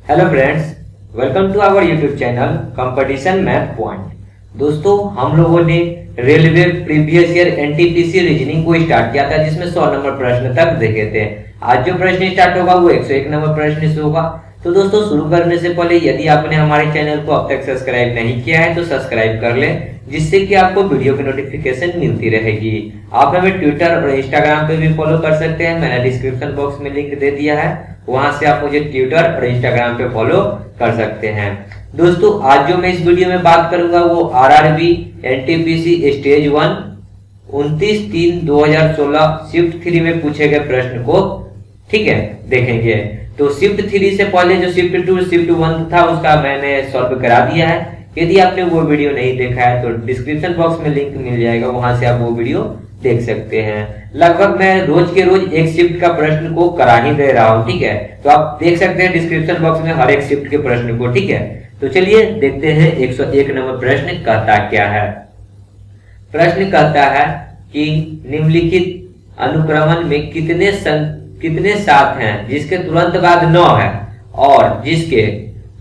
Hello friends, welcome to our YouTube channel competition math point. दोस्तों, हम लोगों ने railway previous year NTPC reasoning को स्टार्ट किया था, जिसमें 100 नंबर प्रश्न तक देखे थे। आज जो प्रश्न स्टार्ट होगा वो 101 नंबर प्रश्न से होगा। तो दोस्तों, शुरू करने से पहले यदि आपने हमारे चैनल को अब तक सब्सक्राइब नहीं किया है तो सब्सक्राइब कर लें, जिससे कि आपको वीडियो की नोटिफिकेशन मिलती रहेगी। आप हमें ट्विटर और इंस्टाग्राम पे भी फॉलो कर सकते हैं, मैंने डिस्क्रिप्शन बॉक्स में लिंक दे दिया है, वहां से आप मुझे ट्विटर और इंस्टाग्राम पे फॉलो कर सकते हैं। दोस्तों, आज जो मैं इस वीडियो में बात करूंगा वो आरआरबी एनटीपीसी स्टेज 1 29/3/2016 शिफ्ट 3 में पूछे गए प्रश्न को ठीक है देखेंगे। तो शिफ्ट 3 से पहले जो शिफ्ट 2 शिफ्ट 1 था उसका मैंने सॉल्व करा दिया है। यदि आपने वो वीडियो नहीं देखा है तो डिस्क्रिप्शन बॉक्स में लिंक मिल जाएगा, वहां से आप वो वीडियो देख सकते हैं। लगभग मैं रोज के रोज एक शिफ्ट का प्रश्न को करा ही दे रहा हूं, ठीक है। तो आप देख सकते हैं डिस्क्रिप्शन बॉक्स में हर एक शिफ्ट के प्रश्न को, ठीक है। तो चलिए देखते हैं 101 नंबर प्रश्न कहता क्या है। प्रश्न कहता है कि निम्नलिखित अनुक्रमण में कितने सात हैं जिसके तुरंत बाद 9 है और जिसके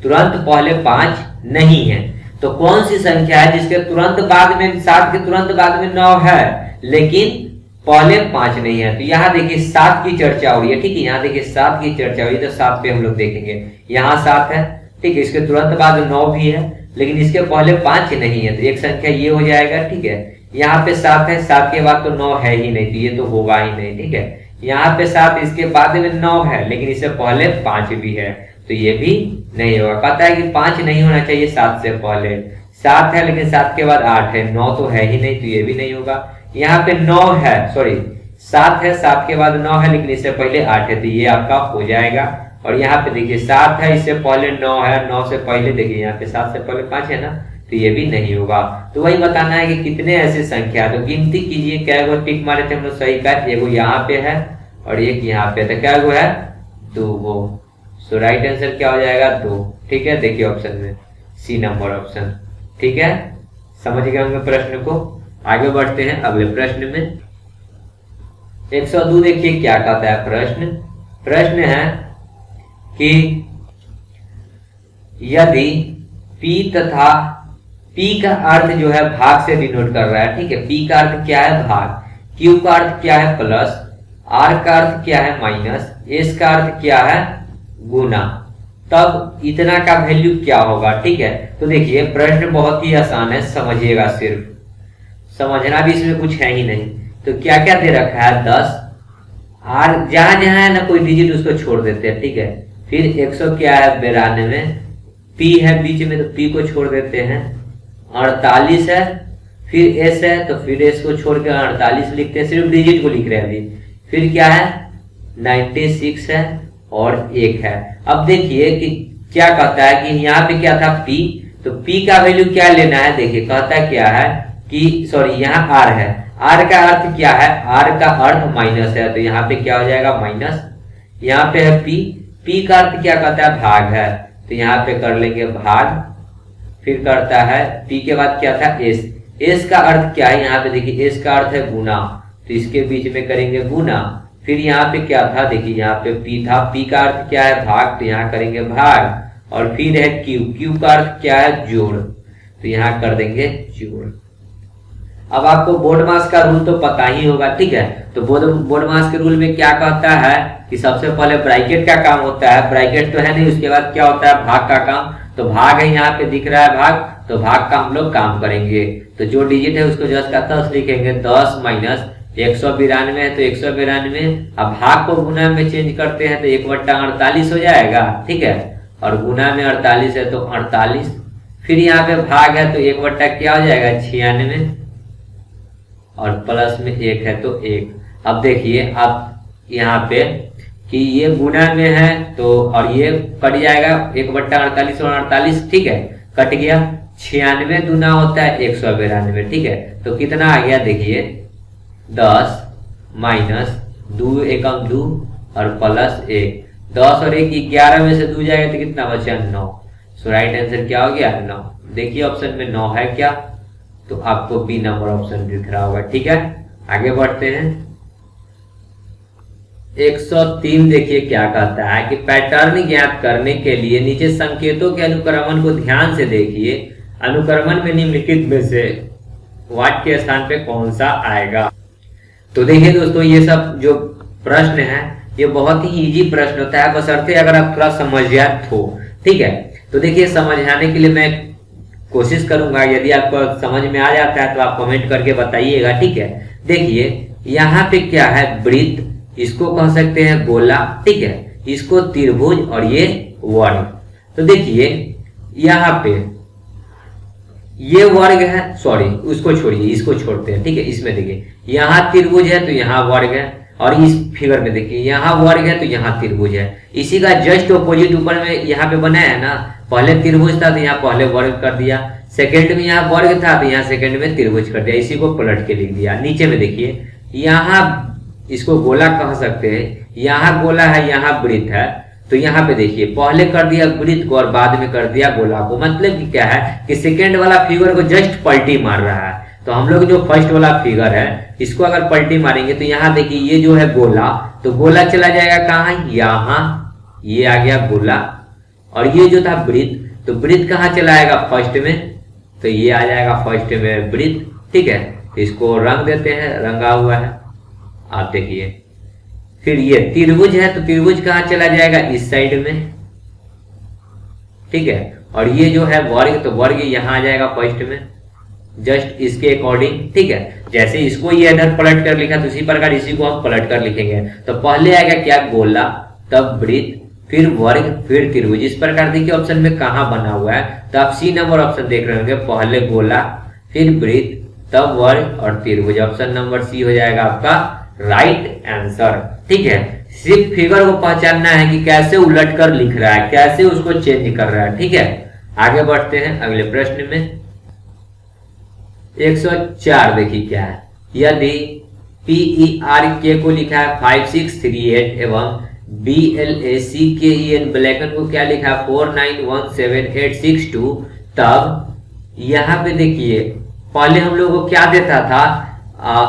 तुरंत पहले 5 नहीं है। तो कौन सी संख्या है जिसके तुरंत बाद में 7 के तुरंत बाद में 9 है लेकिन पहले 5 नहीं है। तो यहाँ देखिए 7 की चर्चा हो रही है, ठीक है। यहाँ देखिए 7 की चर्चा हो रही है, तो 7 पे हम लोग देखेंगे। यहाँ 7 है, ठीक है। इसके तुरंत बाद 9 भी है लेकिन इसके पहले 5 नहीं है, तो एक संख्या ये हो जाएगा, ठीक है। यहाँ पे 7 है, 7 के बाद तो 9 है ही नहीं, तो ये तो होगा ही नहीं, ठीक है। यहाँ पे 7, इसके बाद में 9 है लेकिन इससे पहले 5 भी है, तो ये भी नहीं होगा। कहता है कि 5 नहीं होना चाहिए 7 से पहले। 7 है लेकिन 7 के बाद 8 है, 9 तो है ही नहीं, तो ये भी नहीं होगा। यहाँ पे 9 है, सॉरी 7 है, 7 के बाद 9 है लेकिन इससे पहले 8 है, तो ये आपका हो जाएगा। और यहाँ पे देखिए 7 है, इससे पहले 9 है, 9 से पहले देखिए यहाँ पे 7 से पहले 5 है ना, तो ये भी नहीं होगा। तो वही बताना है कि कितने ऐसे संख्या, तो गिनती कीजिए क्या गो टिक मारे थे हम लोग सही का। एगो यहाँ पे है और एक यहाँ पे, तो क्या गो है 2 गो। सो राइट आंसर क्या हो जाएगा 2, ठीक है। देखिए ऑप्शन में सी नंबर ऑप्शन, ठीक है। समझ गए होंगे प्रश्न को। आगे बढ़ते हैं अगले प्रश्न में। 102 देखिए क्या कहता है प्रश्न है कि यदि P तथा P का अर्थ जो है भाग से डिनोट कर रहा है, ठीक है। P का अर्थ क्या है भाग, Q का अर्थ क्या है प्लस, R का अर्थ क्या है माइनस, S का अर्थ क्या है गुना, तब इतना का वैल्यू क्या होगा, ठीक है। तो देखिए प्रश्न बहुत ही आसान है, समझिएगा, सिर्फ समझना भी इसमें कुछ है ही नहीं। तो क्या क्या दे रखा है 10, R जहां जहां है ना कोई डिजिट उसको छोड़ देते हैं, ठीक है। फिर 100 क्या है 92, P है बीच में तो P को छोड़ देते हैं, 48 है, फिर S है तो फिर S को छोड़ के 48 लिखते हैं, सिर्फ डिजिट को लिख रहे हैं अभी। फिर क्या है 96 है और 1 है। अब देखिए कि क्या कहता है कि यहाँ पे क्या था P, तो P का वैल्यू क्या लेना है। देखिए कहता क्या है कि सॉरी यहाँ R है, R का अर्थ क्या है, R का अर्थ माइनस है, तो यहाँ पे क्या हो जाएगा माइनस। यहाँ पे है P का अर्थ क्या कहता है भाग है, तो यहाँ पे कर लेंगे भाग। फिर करता है P के बाद क्या था S का अर्थ क्या है, यहाँ पे देखिए S का अर्थ है गुना, तो इसके बीच में करेंगे गुना। फिर यहाँ पे क्या था, देखिए यहाँ पे P था, P का अर्थ क्या है भाग, तो यहाँ करेंगे भाग। और फिर है Q का अर्थ क्या है जोड़, तो यहाँ कर देंगे जोड़। अब आपको बोर्ड मास का रूल तो पता ही होगा, ठीक है। तो बोर्ड मास के रूल में क्या कहता है कि सबसे पहले ब्रैकेट का काम होता है, ब्रैकेट तो है नहीं, उसके बाद क्या होता है भाग का काम। तो भाग है, यहाँ पे दिख रहा है भाग, तो भाग का हम लोग काम करेंगे। तो जो डिजिट है उसको 10 का 10 लिखेंगे, 10 माइनस 192 है तो 192। अब भाग को गुना में चेंज करते हैं तो 1/48 हो जाएगा, ठीक है। और गुना में 48 है तो 48। फिर यहाँ पे भाग है तो 1 क्या हो जाएगा 96 और प्लस में 1 है तो 1। अब देखिए आप यहाँ पे कि ये गुना में है तो और ये कट जाएगा 1/48 और 48, ठीक है, कट गया। 96 दूना होता है 192, ठीक है। तो कितना आ गया देखिए 10 माइनस 2 एकम 2 और प्लस 1, 10 और 1 11 में से 2 जाएगा तो कितना बचा 9। सो राइट आंसर क्या हो गया 9। देखिए ऑप्शन में 9 है क्या, तो आपको बी नंबर ऑप्शन दिख रहा होगा, ठीक है। आगे बढ़ते हैं 103 देखिए क्या कहता है कि पैटर्न ज्ञात करने के लिए नीचे संकेतों के अनुक्रमण को ध्यान से देखिए। अनुक्रमण में निम्नलिखित में से वाट के स्थान पे कौन सा आएगा। तो देखिए दोस्तों, ये सब जो प्रश्न है ये बहुत ही इजी प्रश्न होता है, बशर्ते अगर आप थोड़ा समझदार हो। ठीक है, तो देखिए समझाने के लिए मैं कोशिश करूंगा, यदि आपको समझ में आ जाता है तो आप कमेंट करके बताइएगा। ठीक है, देखिए यहाँ पे क्या है, वृत्त, इसको कह सकते हैं गोला, ठीक है, इसको त्रिभुज और ये वर्ग। तो देखिए यहाँ पे ये वर्ग है, सॉरी उसको छोड़िए, इसको छोड़ते हैं। ठीक है, इसमें देखिए यहाँ त्रिभुज है तो यहाँ वर्ग है, और इस फिगर में देखिए यहाँ वर्ग है तो यहाँ त्रिभुज है। इसी का जस्ट ऑपोजिट ऊपर में यहाँ पे बनाया है ना, पहले त्रिभुज था तो यहाँ पहले वर्ग कर दिया, सेकंड में यहाँ वर्ग था तो यहाँ सेकंड में त्रिभुज कर दिया, इसी को पलट के लिख दिया। नीचे में देखिए यहाँ इसको गोला कह सकते हैं, यहाँ गोला है यहाँ वृत्त है, तो यहाँ पे देखिए पहले कर दिया वृत्त को और बाद में कर दिया गोला को। मतलब कि क्या है कि सेकेंड वाला फिगर को जस्ट पलटी मार रहा है। तो हम लोग जो फर्स्ट वाला फिगर है इसको अगर पलटी मारेंगे तो यहाँ देखिए ये जो है गोला, तो गोला चला जाएगा कहाँ, यहाँ, ये आ गया गोला, और ये जो था वृत्त, तो वृत्त कहाँ चला आएगा, फर्स्ट में, तो ये आ जाएगा फर्स्ट में वृत्त। ठीक है, इसको रंग देते हैं, रंगा हुआ है, आप देखिए। फिर ये त्रिभुज है तो त्रिभुज कहाँ चला जाएगा, इस साइड में। ठीक है, और ये जो है वर्ग, तो वर्ग यहाँ आ जाएगा फर्स्ट में, जस्ट इसके अकॉर्डिंग। ठीक है, जैसे इसको ये इधर पलट कर लिखा तो उसी प्रकार इसी को हम पलट कर लिखेंगे। तो पहले आएगा क्या, गोला, तब वृत्त, फिर वर्ग, फिर त्रिभुज। इस प्रकार देखिए ऑप्शन में कहाँ बना हुआ है, तो आप सी नंबर ऑप्शन देख रहे होंगे, पहले गोला, फिर वृत्त, तब वर्ग और त्रिभुज। ऑप्शन नंबर सी हो जाएगा आपका राइट आंसर। ठीक है, सिर्फ फिगर को पहचानना है कि कैसे उलट कर लिख रहा है, कैसे उसको चेंज कर रहा है। ठीक है, आगे बढ़ते हैं अगले प्रश्न में। 104 देखिए क्या है, यदि PERK को लिखा है 5638 एवं BLACKEN ब्लैकन को क्या लिखा है 4917862, तब यहाँ पे देखिए पहले हम लोग को क्या देता था,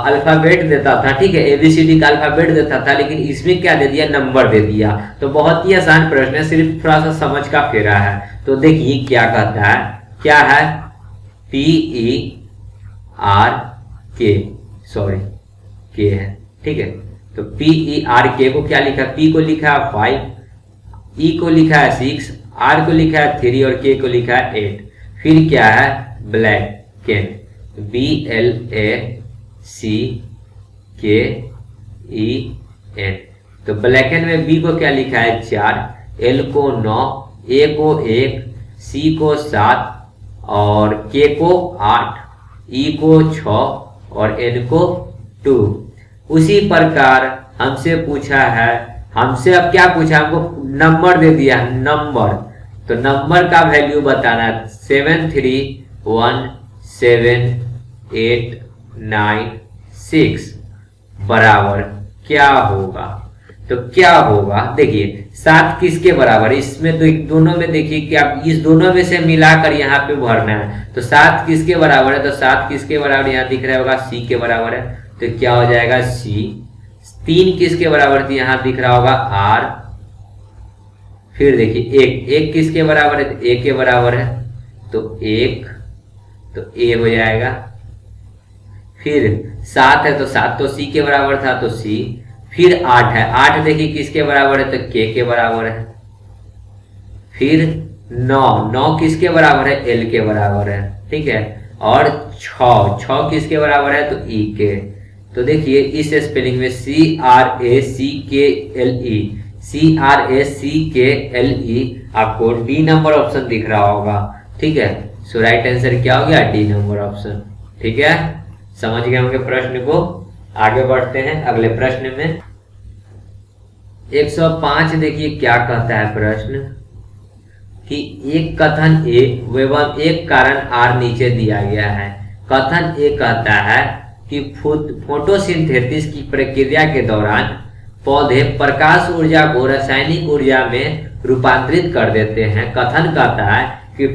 अल्फाबेट देता था। ठीक है, ABCD का अल्फाबेट देता था, लेकिन इसमें क्या दे दिया, नंबर दे दिया। तो बहुत ही आसान प्रश्न है, सिर्फ थोड़ा सा समझ का फेरा है। तो देखिए क्या कहता है, क्या है, PERK, सॉरी के है। ठीक है, तो PERK को क्या लिखा, P को लिखा है 5, E को लिखा है 6, R को लिखा है 3 और K को लिखा है 8। फिर क्या है, ब्लैकन, BLACKEN। तो ब्लैकन में B को क्या लिखा है 4, L को 9, A को 1, C को 7 और K को 8, E को 6 और N को 2। उसी प्रकार हमसे पूछा है, हमसे अब क्या पूछा, हमको नंबर दे दिया, नंबर। तो नंबर का वैल्यू बताना है, 7317896 बराबर क्या होगा। तो क्या होगा, देखिए 7 किसके बराबर है, इसमें तो दोनों में देखिए कि आप इस दोनों में से मिलाकर यहाँ पे भरना है। तो 7 किसके बराबर है, तो 7 किसके बराबर यहाँ दिख रहा होगा, C के बराबर है, तो क्या हो जाएगा C। 3 किसके बराबर थी, यहाँ दिख रहा होगा R। फिर देखिए 1 किसके बराबर है, तो A के बराबर है, तो 1, तो A हो जाएगा। फिर 7 है तो 7 तो C के बराबर था, तो C। फिर 8 है, 8 देखिए किसके बराबर है, तो K के बराबर है। फिर 9 किसके बराबर है, L के बराबर है। ठीक है, और 6 किसके बराबर है, तो E के। तो देखिए इस स्पेलिंग में CRACKLE आपको डी नंबर ऑप्शन दिख रहा होगा। ठीक है, सो राइट आंसर क्या हो गया, डी नंबर ऑप्शन। ठीक है, समझ गए होंगे प्रश्न को। आगे बढ़ते हैं अगले प्रश्न में। 105 देखिए क्या कहता है प्रश्न, कि एक कथन ए एवं एक कारण आर नीचे दिया गया है। कथन ए कहता है कि फोटोसिंथेसिस की प्रक्रिया के दौरान पौधे प्रकाश ऊर्जा को रासायनिक ऊर्जा में रूपांतरित कर देते हैं। कथन कहता है कि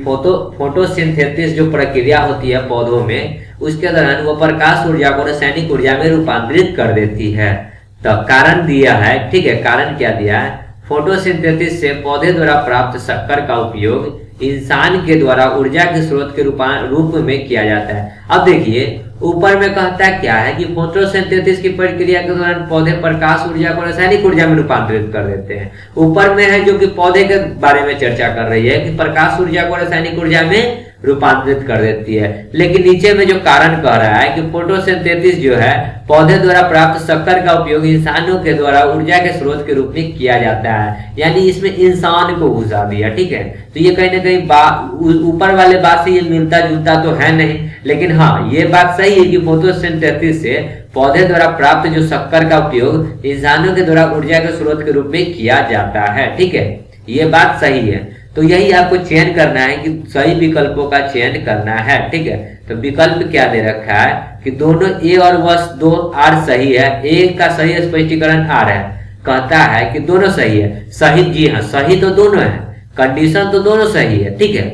फोटोसिंथेसिस जो प्रक्रिया होती है पौधों में, उसके दौरान वो प्रकाश ऊर्जा को रासायनिक ऊर्जा में रूपांतरित कर देती है। तो कारण दिया है, ठीक है, कारण क्या दिया है, फोटोसिंथेसिस से पौधे द्वारा प्राप्त शक्कर का उपयोग इंसान के द्वारा ऊर्जा के स्रोत के रूप में किया जाता है। अब देखिए ऊपर में कहता है क्या है कि फोटोसिंथेसिस की प्रक्रिया के दौरान पौधे प्रकाश ऊर्जा को रासायनिक ऊर्जा में रूपांतरित कर देते हैं। ऊपर में है जो कि पौधे के बारे में चर्चा कर रही है कि प्रकाश ऊर्जा को रासायनिक ऊर्जा में रूपांतरित कर देती है, लेकिन नीचे में जो कारण कह रहा है कि फोटोसिंथेसिस जो है पौधे द्वारा प्राप्त शक्कर का उपयोग इंसानों के द्वारा ऊर्जा के स्रोत के रूप में किया जाता है, यानी इसमें इंसान को घुसा दिया। ठीक है, तो ये कहीं ना कहीं ऊपर वाले बात से ये मिलता जुलता तो है नहीं, लेकिन हाँ ये बात सही है कि फोटोसिंथेसिस से पौधे द्वारा प्राप्त जो शक्कर का उपयोग इंसानों के द्वारा ऊर्जा के स्रोत के रूप में किया जाता है। ठीक है, ये बात सही है। तो यही आपको चयन करना है कि सही विकल्पों का चयन करना है। ठीक है, तो विकल्प क्या दे रखा है कि दोनों ए और वर्ष 2 आर सही है। ए का सही स्पष्टीकरण आर है, कहता है कि दोनों सही है। सही, जी हाँ, सही तो दोनों है, कंडीशन तो दोनों सही है। ठीक है,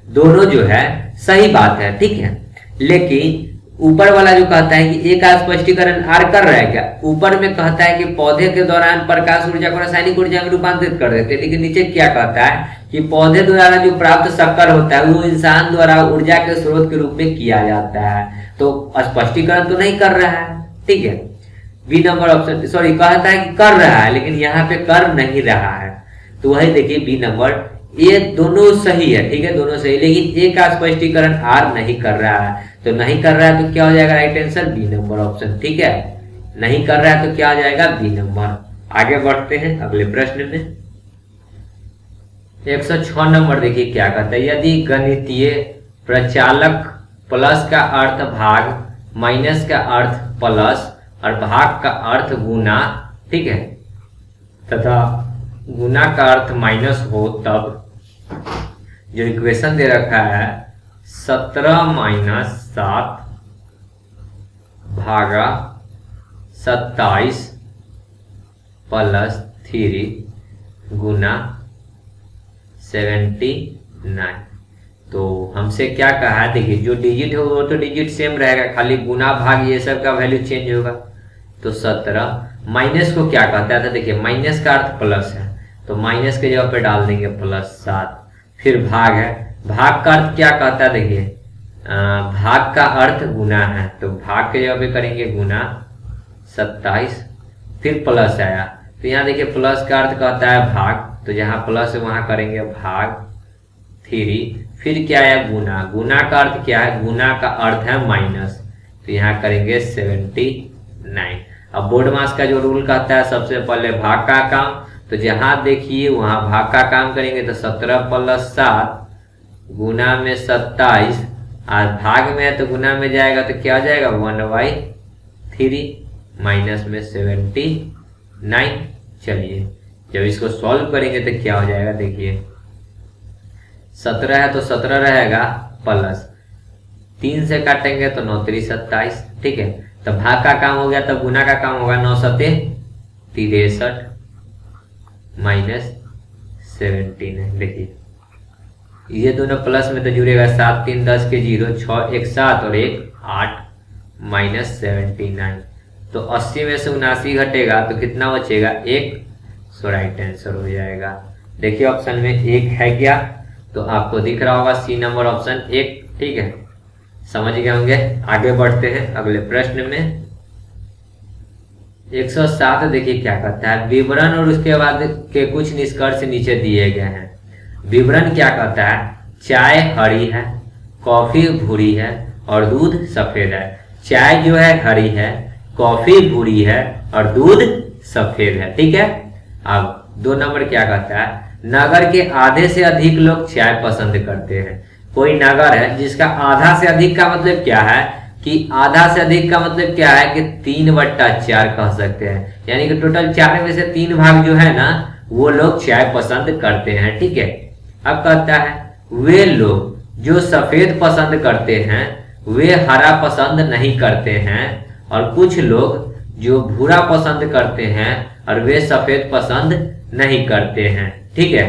दोनों जो है सही बात है। ठीक है, लेकिन ऊपर वाला जो कहता है कि ए का स्पष्टीकरण आर कर रहा है क्या, ऊपर में कहता है कि पौधे के दौरान प्रकाश ऊर्जा को रासायनिक ऊर्जा में रूपांतरित कर देते हैं, लेकिन नीचे क्या कहता है कि पौधे द्वारा जो प्राप्त शक्कर होता है वो इंसान द्वारा ऊर्जा के स्रोत के रूप में किया जाता है। तो स्पष्टीकरण तो नहीं कर रहा है। ठीक है, बी नंबर ऑप्शन, सॉरी, कहता है कि कर रहा है लेकिन यहाँ पे कर नहीं रहा है, तो वही देखिए बी नंबर। ये दोनों सही है, ठीक है, दोनों सही, लेकिन ए का स्पष्टीकरण आर नहीं कर रहा है। तो नहीं कर रहा है तो क्या हो जाएगा right answer, B number option. ठीक है, नहीं कर रहा है तो क्या हो जाएगा, बी नंबर। आगे बढ़ते हैं अगले प्रश्न में। 106 नंबर देखिए क्या कहता है, यदि गणितीय प्रचालक प्लस का अर्थ भाग, माइनस का अर्थ प्लस और भाग का अर्थ गुना, ठीक है, तथा गुना का अर्थ माइनस हो, तब जो इक्वेशन दे रखा है 17 माइनस 7 भागा 27 प्लस 3 गुना 79। तो हमसे क्या कहा है, देखिए जो डिजिट हो वो तो डिजिट सेम रहेगा, खाली गुना भाग ये सब का वैल्यू चेंज होगा। तो 17 माइनस को क्या कहता है, तो देखिए माइनस का अर्थ प्लस है तो माइनस के जगह पे डाल देंगे +7। फिर भाग है, भाग का अर्थ क्या कहता है, देखिए भाग का अर्थ गुना है तो भाग के जगह पे करेंगे गुना 27, फिर प्लस आया तो यहाँ देखिए प्लस का अर्थ कहता है भाग, तो जहाँ प्लस है वहां करेंगे भाग 3, फिर क्या आया गुना, गुना का अर्थ क्या है, गुना का अर्थ है माइनस, तो यहाँ करेंगे 79। अब बोर्ड मास का जो रूल कहता है सबसे पहले भाग का काम, तो जहां देखिए वहां भाग का काम करेंगे तो 17 + 7 गुना में 27, और भाग में है तो गुना में जाएगा तो क्या हो जाएगा 1/3 माइनस में 79। चलिए जब इसको सॉल्व करेंगे तो क्या हो जाएगा, देखिए 17 है तो 17 रहेगा प्लस 3 से काटेंगे तो 9 3 27, ठीक है, तो भाग का काम हो गया तो गुना का काम होगा 9 7 63 माइनस 79। देखिए ये दोनों प्लस में तो जुड़ेगा, 7 3 10 के 0, 6 1 7 और 1 8 माइनस 79। तो 80 में से 79 घटेगा तो कितना बचेगा 1, सो राइट आंसर हो जाएगा। देखिए ऑप्शन में 1 है क्या, तो आपको दिख रहा होगा सी नंबर ऑप्शन 1, ठीक है, समझ गए होंगे। आगे बढ़ते हैं अगले प्रश्न में। 107 देखिए क्या कहता है, विवरण और उसके बाद के कुछ निष्कर्ष नीचे दिए गए हैं। विवरण क्या कहता है, चाय हरी है, कॉफी भूरी है और दूध सफेद है। चाय जो है हरी है, कॉफी भूरी है और दूध सफेद है, ठीक है। अब 2 नंबर क्या कहता है, नगर के आधे से अधिक लोग चाय पसंद करते हैं। कोई नगर है जिसका आधा से अधिक का मतलब क्या है कि आधा से अधिक का मतलब क्या है कि 3/4 कह सकते हैं, यानी कि टोटल 4 में से 3 भाग जो है ना वो लोग चाय पसंद करते हैं, ठीक है। अब कहता है वे लोग जो सफेद पसंद करते हैं वे हरा पसंद नहीं करते हैं, और कुछ लोग जो भूरा पसंद करते हैं और वे सफेद पसंद नहीं करते हैं, ठीक है।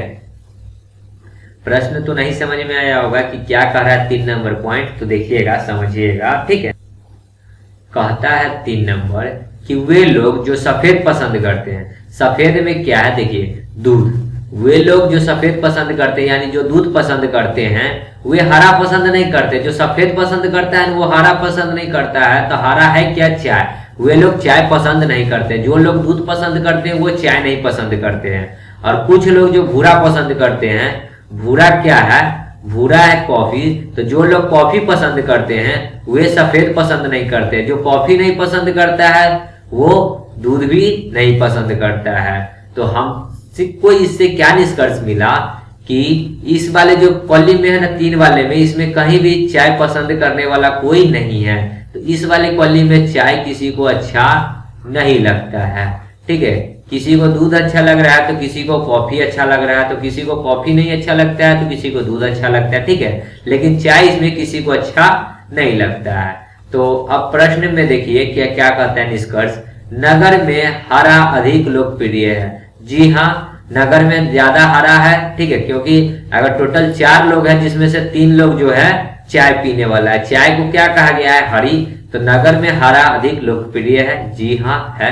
प्रश्न तो नहीं समझ में आया होगा कि क्या कह रहा है 3 नंबर पॉइंट, तो देखिएगा समझिएगा, ठीक है। कहता है 3 नंबर कि वे लोग जो सफेद पसंद करते हैं, सफेद में क्या है देखिए दूध, वे लोग जो सफेद पसंद करते हैं यानी जो दूध पसंद करते हैं वे हरा पसंद नहीं करते। जो सफेद पसंद करता है वो हरा पसंद नहीं करता है, तो हरा है क्या चाय, वे लोग चाय पसंद नहीं करते। जो लोग दूध पसंद करते हैं वो चाय नहीं पसंद करते हैं। और कुछ लोग जो भूरा पसंद करते हैं, भूरा क्या है, भूरा है कॉफी, तो जो लोग कॉफी पसंद करते हैं वे सफेद पसंद नहीं करते। जो कॉफी नहीं पसंद करता है वो दूध भी नहीं पसंद करता है। तो हमको इससे क्या निष्कर्ष मिला कि इस वाले जो कॉली में है ना, 3 वाले में, इसमें कहीं भी चाय पसंद करने वाला कोई नहीं है। तो इस वाले कॉली में चाय किसी को अच्छा नहीं लगता है, ठीक है। किसी को दूध अच्छा लग रहा है तो किसी को कॉफी अच्छा लग रहा है, तो किसी को कॉफी नहीं अच्छा लगता है तो किसी को दूध अच्छा लगता है, ठीक है। लेकिन चाय इसमें किसी को अच्छा नहीं लगता है। तो अब प्रश्न में देखिए क्या क्या कहता है निष्कर्ष, नगर में हरा अधिक लोकप्रिय है। जी हाँ, नगर में ज्यादा हरा है, ठीक है, क्योंकि अगर टोटल 4 लोग हैं जिसमें से 3 लोग जो है चाय पीने वाला है, चाय को क्या कहा गया है, हरी, तो नगर में हरा अधिक लोकप्रिय है। जी हाँ है,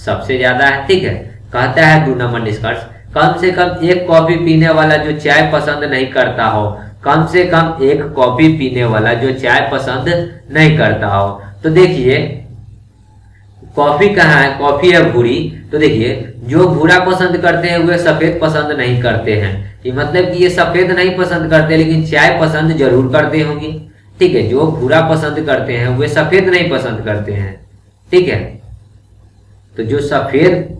सबसे ज्यादा है, ठीक है। कहता है 2 नंबर निष्कर्ष, कम से कम एक कॉफी पीने वाला जो चाय पसंद नहीं करता हो, कम से कम एक कॉफी पीने वाला जो चाय पसंद नहीं करता हो। तो देखिए कॉफी कहाँ है, कॉफी है भूरी, तो देखिए जो भूरा पसंद करते हैं वे सफेद पसंद नहीं करते हैं। ये मतलब कि ये सफेद नहीं पसंद करते लेकिन चाय पसंद जरूर करते होंगे, ठीक है। जो भूरा पसंद करते हैं वे सफेद नहीं पसंद करते हैं, ठीक है। तो जो सफेद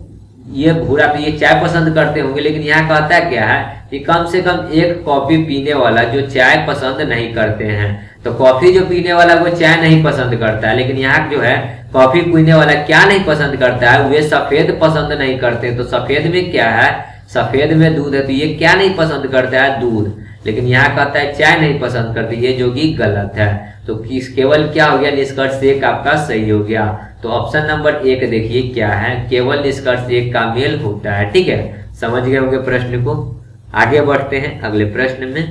ये भूरा तो ये चाय पसंद करते होंगे, लेकिन यहाँ कहता है क्या है कि कम से कम एक कॉफी पीने वाला जो चाय पसंद नहीं करते हैं। तो कॉफी जो पीने वाला वो चाय नहीं पसंद करता है, लेकिन यहाँ जो है कॉफी पीने वाला क्या नहीं पसंद करता है, वे सफेद पसंद नहीं करते। तो सफेद में क्या है, सफेद में दूध है, तो ये क्या नहीं पसंद करता है, दूध। लेकिन यहाँ कहता है चाय नहीं पसंद करती, ये जो कि गलत है। तो केवल क्या हो गया, निष्कर्ष 1 आपका सही हो गया। तो ऑप्शन नंबर 1 देखिए क्या है, केवल निष्कर्ष 1 का मेल होता है, ठीक है। समझ गए होंगे प्रश्न को। आगे बढ़ते हैं अगले प्रश्न में।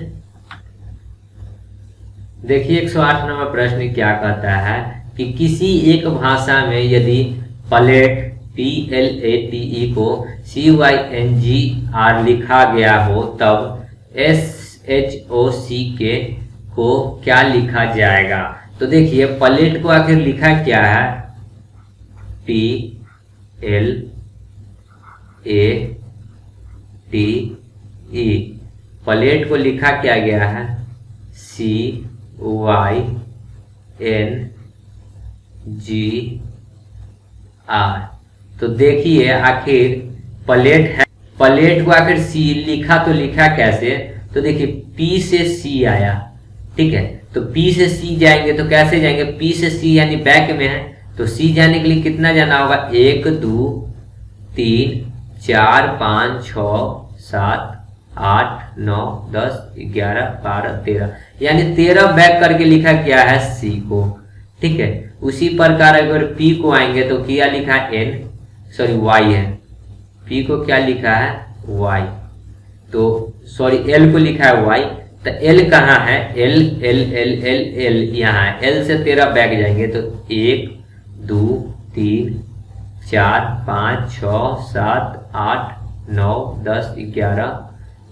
देखिए 108 नंबर प्रश्न क्या कहता है कि किसी एक भाषा में यदि प्लेट PLATE को CYNGR लिखा गया हो तब SHOCK को क्या लिखा जाएगा। तो देखिए प्लेट को आखिर लिखा क्या है, PLATE, प्लेट को लिखा क्या गया है, CYNGR। तो देखिए आखिर प्लेट है, प्लेट को आखिर सी लिखा तो लिखा कैसे, तो देखिए P से C आया, ठीक है। तो P से C जाएंगे तो कैसे जाएंगे, P से C यानी बैक में है, तो C जाने के लिए कितना जाना होगा, 1 2 3 4 5 6 7 8 9 10 11 12 13, यानी 13 बैक करके लिखा क्या है, C को, ठीक है। उसी प्रकार अगर P को आएंगे तो क्या लिखा है, Y है, P को क्या लिखा है, Y, तो L को लिखा है Y। तो L कहाँ है, L यहाँ है, L से 13 बैक जाएंगे तो 1 2 3 4 5 6 7 8 9 10 11,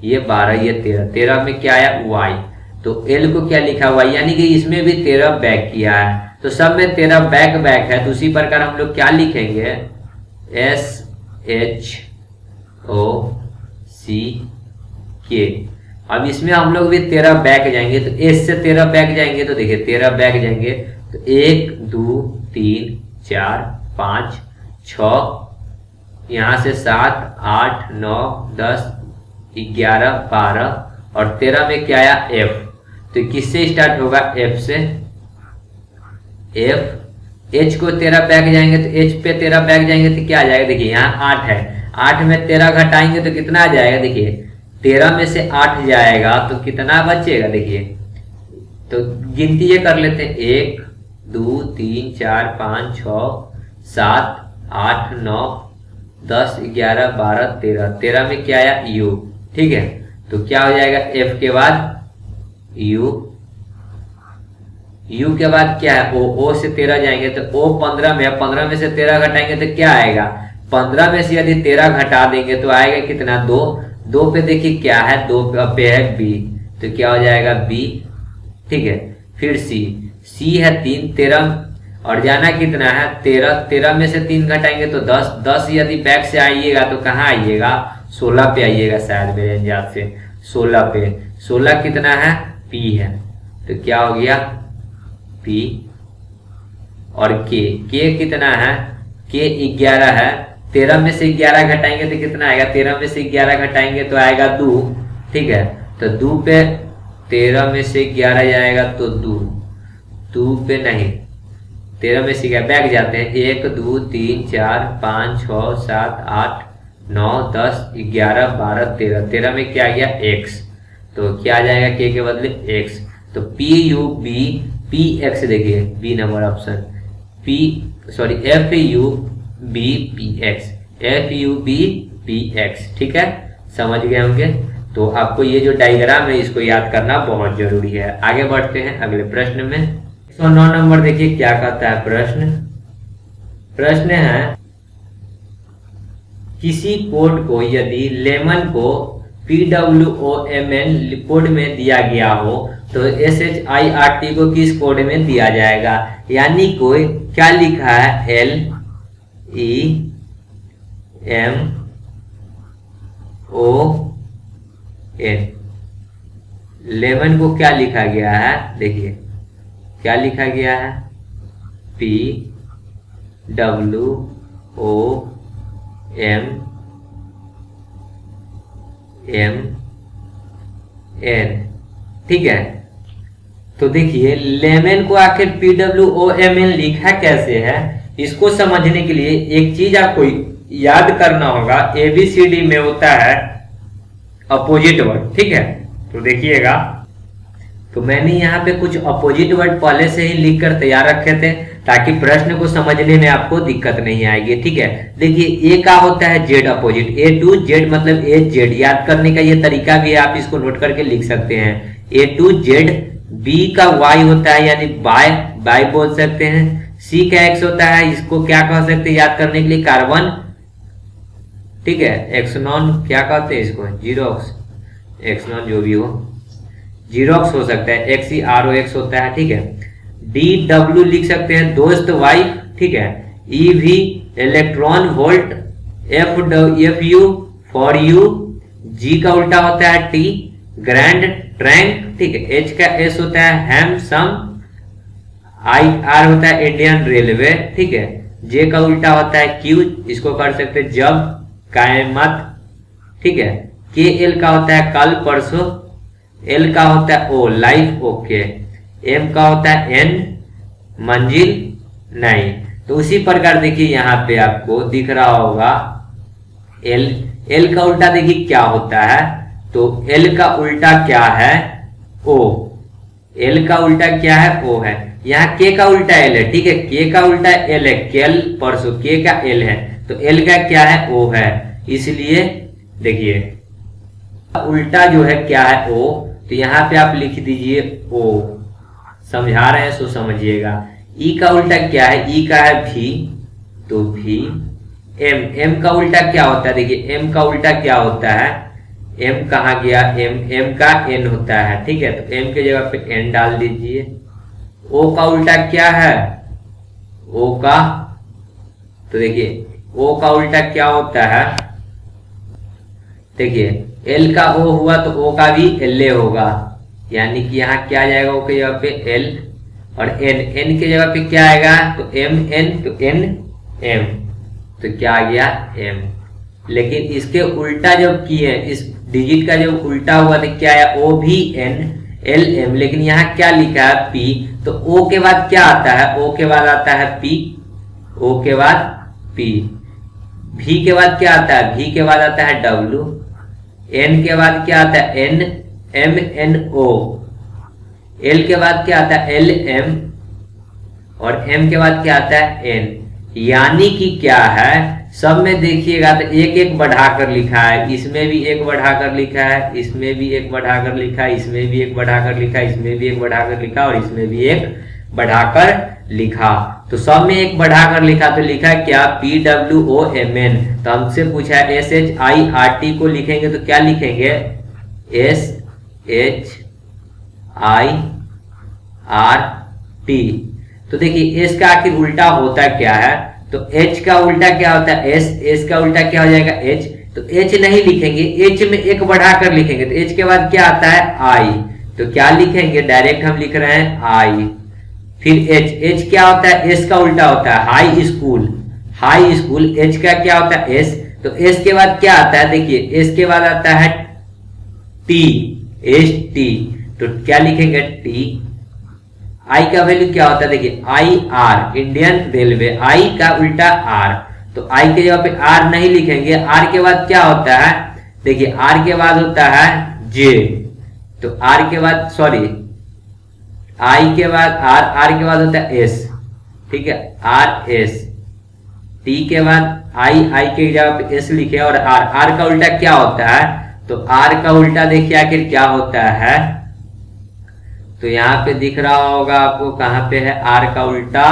ये 12, ये 13 में क्या आया, Y। तो L को क्या लिखा, Y, यानी कि इसमें भी 13 बैक किया है, तो सब में 13 बैक है। तो उसी प्रकार हम लोग क्या लिखेंगे, SHOCK। अब इसमें हम लोग भी 13 बैक जाएंगे, तो S से 13 बैक जाएंगे, तो देखिए 13 बैक जाएंगे तो 1 2 3 4 5 6, यहाँ से 7 8 9 10 11 12, और 13 में क्या आया, F। तो किससे स्टार्ट होगा, F से, F। H को 13 बैक जाएंगे तो H पे 13 बैक जाएंगे तो क्या आ जाएगा, देखिए यहाँ 8 है, 8 में 13 घटाएंगे तो कितना आ जाएगा, देखिए 13 में से 8 जाएगा तो कितना बचेगा, देखिए तो गिनती ये कर लेते हैं, 1 2 3 4 5 6 7 8 9 10 11 12 13, 13 में क्या आया, U, ठीक है। तो क्या हो जाएगा, F के बाद U, यू के बाद क्या है ओ से 13 जाएंगे तो ओ 15 में, 15 में से 13 घटाएंगे तो क्या आएगा, 15 में से यदि 13 घटा देंगे तो आएगा कितना, 2। 2 पे देखिए क्या है, 2 पे है बी, तो क्या हो जाएगा बी, ठीक है। फिर सी है 3, 13 और जाना कितना है 13, 13 में से 3 घटाएंगे तो 10, 10 यदि बैक से आइएगा तो कहाँ आइएगा, 16 पे आइएगा, शायद मेरे अंदाज से 16 पे। 16 कितना है, पी है, तो क्या हो गया पी। और के कितना है, के 11 है, 13 में से 11 घटाएंगे तो कितना आएगा, 13 में से 11 घटाएंगे तो आएगा 2, ठीक है। तो 2 पे 13 में से 11 जाएगा तो 2 पे नहीं, 13 में से 11 बैक जाते हैं, 1 2 3 4 5 6 7 8 9 10 11 12 13, 13 में क्या गया x, तो क्या आ जाएगा के बदले x, तो P U B P X, देखिए B number option, F U B P X, F U B P X, ठीक है, समझ गए होंगे। तो आपको ये जो डायग्राम है इसको याद करना बहुत जरूरी है। आगे बढ़ते हैं अगले प्रश्न में। 109 नंबर देखिए क्या कहता है प्रश्न है किसी कोड को यदि लेमन को PWOMN कोड में दिया गया हो तो SHIRT को किस कोड में दिया जाएगा, यानी कोई क्या लिखा है LEMON, लेमन को क्या लिखा गया है, देखिए क्या लिखा गया है PWOMN, ठीक है। तो देखिए लेमन को आखिर PWOMN लिखा कैसे है, इसको समझने के लिए एक चीज आपको याद करना होगा, ABCD में होता है अपोजिट वर्ड, ठीक है। तो देखिएगा, तो मैंने यहाँ पे कुछ अपोजिट वर्ड पहले से ही लिख कर तैयार रखे थे ताकि प्रश्न को समझने में आपको दिक्कत नहीं आएगी, ठीक है। देखिए ए का होता है Z opposite, A to Z मतलब AZ, याद करने का ये तरीका भी है, आप इसको नोट करके लिख सकते हैं A to Z। B का Y होता है यानी बाय बोल सकते हैं। C का X होता है, इसको क्या कह सकते हैं याद करने के लिए, कार्बन, ठीक है। एक्सनॉन क्या कहते हैं इसको, जीरोक्स, एक्सनॉन जो भी हो, जीरोक्स हो सकता है, XEROX होता है, ठीक है। DW लिख सकते हैं दोस्त वाइफ, ठीक है। EV electron volt, FU for you, G का उल्टा होता है T ग्रैंड ट्रैंक, ठीक है। H का S होता है हैम सम, IR होता है इंडियन रेलवे, ठीक है। J का उल्टा होता है Q, इसको कर सकते हैं जब, कायमत, ठीक है। KL का होता है कल परसों, L का होता है O लाइफ, ओके। M का होता है N मंजिल नहीं। तो उसी प्रकार देखिए यहाँ पे आपको दिख रहा होगा L का उल्टा देखिए क्या होता है, तो L का उल्टा क्या है, O, L का उल्टा क्या है, O है। यहाँ K का उल्टा L है, ठीक है, K का उल्टा L है, केल परसों, K का L है, तो L का क्या है, O है, इसलिए देखिए उल्टा जो है क्या है, O, तो यहाँ पे आप लिख दीजिए O, समझा रहे हैं सो समझिएगा। E का उल्टा क्या है, E का है V, तो V। M का उल्टा क्या होता है, देखिए M का उल्टा क्या होता है, M कहाँ गया, M का N होता है, ठीक है, तो M के जगह पे N डाल दीजिए। O का उल्टा क्या है, O का, तो देखिए O का उल्टा क्या होता है, देखिए L का O हुआ तो O का भी LA होगा, यानी कि यहाँ क्या आ जाएगा, O के जगह पे L, और N के जगह पे क्या आएगा, तो MN, तो NM, तो क्या आ गया M। लेकिन इसके उल्टा जब किए, इस डिजिट का जब उल्टा हुआ तो क्या आया, OVN LM, लेकिन यहाँ क्या लिखा है P, तो O के बाद क्या आता है, O के बाद आता है P, O के बाद P, V के बाद क्या आता है, V के बाद आता है W, N के बाद क्या आता है NO, L के बाद क्या आता है LM, और M के बाद क्या आता है N। यानी कि क्या है, सब में देखिएगा तो एक एक बढ़ाकर लिखा है, इसमें भी एक बढ़ाकर लिखा है, इसमें भी एक बढ़ाकर लिखा है, इसमें भी एक बढ़ाकर लिखा है, इसमें भी एक बढ़ाकर लिखा है, और इसमें भी एक बढ़ाकर लिखा। तो सब में एक बढ़ाकर लिखा, तो लिखा क्या, PWOMN। तो हमसे पूछा है SHIRT को लिखेंगे तो क्या लिखेंगे, SHIRT। तो देखिए एस का आखिर उल्टा होता क्या है, तो एच का उल्टा क्या होता है एस, एस का उल्टा क्या हो जाएगा एच। तो एच नहीं लिखेंगे, एच में एक बढ़ाकर लिखेंगे, तो एच के बाद क्या आता है आई। तो क्या लिखेंगे, डायरेक्ट हम लिख रहे हैं आई, फिर एच, एच क्या होता है एस का उल्टा होता है high school, high school. H का क्या होता है एस, तो एस के बाद क्या आता है, देखिए एस के बाद आता है टी, एस टी। तो क्या लिखेंगे टी। आई का वैल्यू क्या होता है, देखिए आई आर, इंडियन रेलवे, आई का उल्टा आर। तो आई के जगह पे आर नहीं लिखेंगे, आर के बाद क्या होता है, देखिए आर के बाद होता है जे। तो आर के बाद सॉरी आई के बाद आर, आर के बाद होता है एस, ठीक है आर एस। टी के बाद आई, आई के जगह पे एस लिखे, और आर, आर का उल्टा क्या होता है, तो आर का उल्टा देखिए आखिर क्या होता है। तो यहाँ पे दिख रहा होगा आपको, कहाँ पे है आर का उल्टा,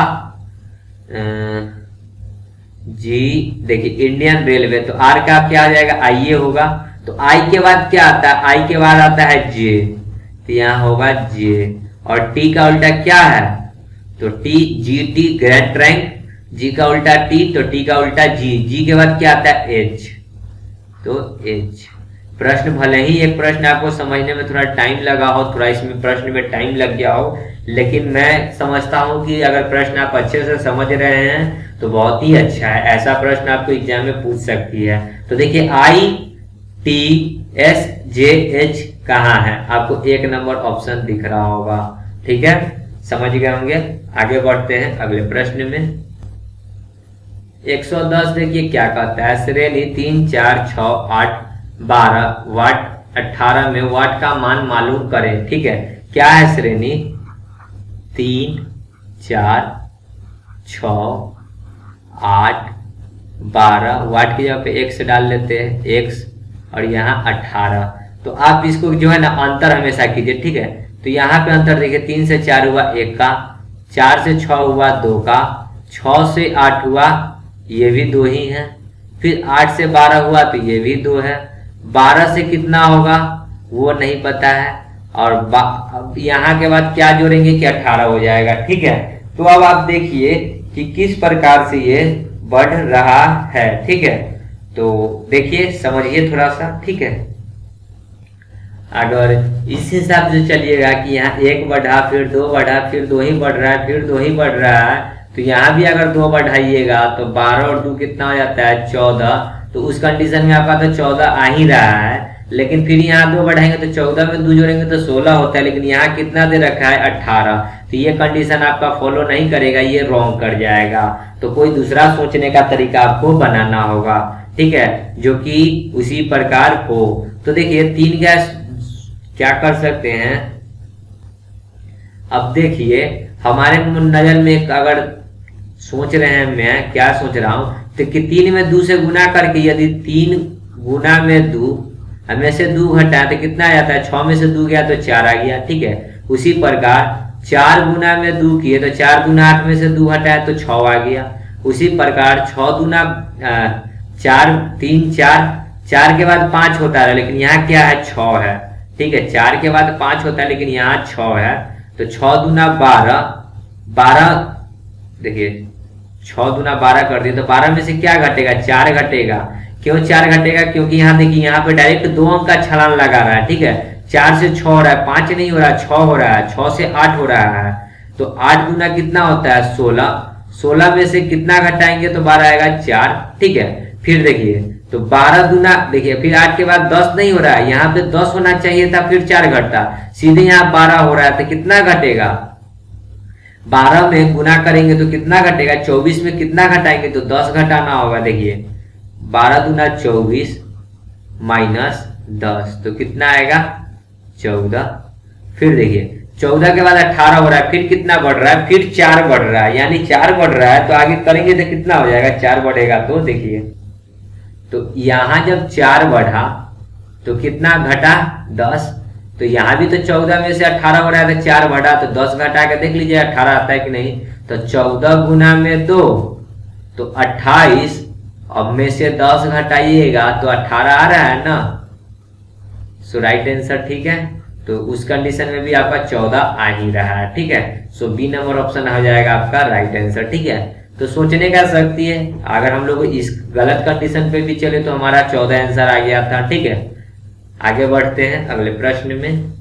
जी देखिए इंडियन रेलवे। तो आर का क्या आ जाएगा आई होगा। तो आई के बाद क्या आता है, आई के बाद आता है जे, तो यहाँ होगा जे। और टी का उल्टा क्या है, तो T, G T great rank, G का उल्टा टी, तो टी का उल्टा जी, जी के बाद क्या आता है एच, तो एच। प्रश्न भले ही एक प्रश्न आपको समझने में थोड़ा टाइम लगा हो, थोड़ा इसमें प्रश्न में टाइम लग गया हो, लेकिन मैं समझता हूं कि अगर प्रश्न आप अच्छे से समझ रहे हैं तो बहुत ही अच्छा है। ऐसा प्रश्न आपको एग्जाम में पूछ सकती है। तो देखिए I T S J H कहाँ है, आपको एक नंबर ऑप्शन दिख रहा होगा, ठीक है समझ गए होंगे। आगे बढ़ते हैं अगले प्रश्न में। 110 देखिए क्या कहता है, श्रेणी 3 4 6 8 12 वाट 18 में वाट का मान मालूम करें। ठीक है, क्या है श्रेणी 3 4 6 8 12, वाट की जगह पे x डाल लेते हैं x, और यहाँ 18। तो आप इसको जो है ना अंतर हमेशा कीजिए, ठीक है। तो यहाँ पे अंतर देखिए, 3 से 4 हुआ 1 का, 4 से 6 हुआ 2 का, 6 से 8 हुआ ये भी 2 ही है, फिर 8 से 12 हुआ तो ये भी 2 है, 12 से कितना होगा वो नहीं पता है, और यहाँ के बाद क्या जोड़ेंगे कि 18 हो जाएगा। ठीक है, तो अब आप देखिए कि किस प्रकार से ये बढ़ रहा है। ठीक है, तो देखिए समझिए थोड़ा सा। ठीक है, अगर इस हिसाब से चलिएगा कि यहाँ 1 बढ़ा, फिर 2 बढ़ा, फिर 2 ही बढ़ रहा है, फिर 2 ही बढ़ रहा है, तो यहाँ भी अगर 2 बढ़ाइएगा तो 12 और 2 कितना हो जाता है 14। तो उस कंडीशन में आपका तो 14 आ ही रहा है, लेकिन फिर यहाँ 2 बढ़ाएंगे तो 14 में 2 जोड़ेंगे तो 16 होता है, लेकिन यहाँ कितना दे रखा है 18। तो ये कंडीशन आपका फॉलो नहीं करेगा, ये रॉन्ग कर जाएगा। तो कोई दूसरा सोचने का तरीका आपको बनाना होगा, ठीक है, जो कि उसी प्रकार हो। तो देखिए 3 गैस क्या कर सकते हैं, अब देखिए हमारे नजर में अगर सोच रहे हैं, मैं क्या सोच रहा हूं, तो कि 3 में 2 से गुना करके यदि 3 गुना में 2, हमें से 2 घटाए तो कितना आ जाता है, 6 में से 2 गया तो 4 आ गया। ठीक है, उसी प्रकार 4 गुना में 2 किए तो 4 गुना 8 में से 2 हटाए तो 6 आ गया। उसी प्रकार 6 गुना 4 3 4, 4 के बाद 5 होता है, लेकिन यहाँ क्या है 6 है। ठीक है, 4 के बाद 5 होता है, लेकिन यहाँ 6 है। तो 6 दूना 12, 12 देखिए 6 दूना 12 कर दिए, तो 12 में से क्या घटेगा, 4 घटेगा। क्यों 4 घटेगा, क्योंकि यहाँ देखिए यहाँ पे डायरेक्ट 2 अंक का छलांग लगा रहा है। ठीक है, 4 से 6 हो रहा है, 5 नहीं हो रहा है, 6 हो रहा है, 6 से 8 हो रहा है। तो 8 गुना कितना होता है 16, 16 में से कितना घटाएंगे तो 12 आएगा 4। ठीक है, फिर देखिए तो 12 गुना देखिए, फिर 8 के बाद 10 नहीं हो रहा है, यहाँ पे 10 होना चाहिए था, फिर 4 घटता, सीधे यहाँ 12 हो रहा है, तो कितना घटेगा, 12 में गुना करेंगे तो कितना घटेगा, 24 में कितना घटाएंगे तो 10 घटाना होगा। देखिए 12 गुना 24 माइनस 10, तो कितना आएगा 14। फिर देखिए 14 के बाद 18 हो रहा है, फिर कितना बढ़ रहा है, फिर 4 बढ़ रहा है, यानी 4 बढ़ रहा है, तो आगे करेंगे तो कितना हो जाएगा, 4 बढ़ेगा। तो देखिए तो यहां जब 4 बढ़ा तो कितना घटा 10, तो यहाँ भी तो 14 में से 18 हो रहा है, तो 4 बढ़ा तो 10 घटा के देख लीजिए 18 आता है कि नहीं। तो 14 गुना में 2 तो 28, अब में से 10 घटाइएगा तो 18 आ रहा है ना। सो राइट आंसर, ठीक है। तो उस कंडीशन में भी आपका 14 आ ही रहा है, ठीक है। सो बी नंबर ऑप्शन हो जाएगा आपका राइट आंसर, ठीक है। तो सोचने का शक्ति है, अगर हम लोग इस गलत कंडीशन पे भी चले तो हमारा 14 आंसर आ गया था, ठीक है। आगे बढ़ते हैं अगले प्रश्न में।